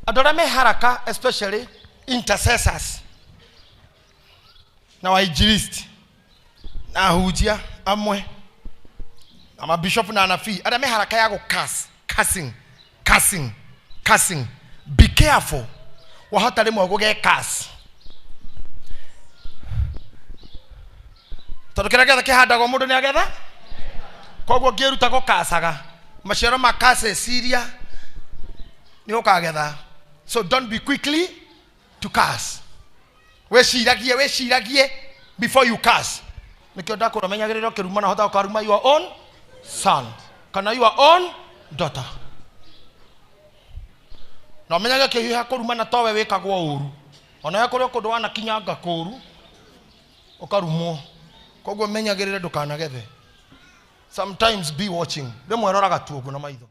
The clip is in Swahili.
Adora me haraka, especially intercessors. Na wainjilisti na hujia amwe ama bishop na anafi ada me haraka ya cussing. Be careful wa hatari mo goge cuss tondukira getha kihanda go mundu ni agetha koguo ngiruta go kasaga maciaro makase siria ni ukagetha. So don't be quickly to cuss. We shiragie before you curse. Nikio ndakura menyagiriro kiruma na hota ukaruma your own son kana your own daughter. Na menyage kihiha kuruma na towe wikagwo uru. Ona yakore kundu wana kinyanga kuru ukarumwo. Koguo menyagirire ndukanagethe. Sometimes be watching. Ndemwe roraga tu ugu na maitho.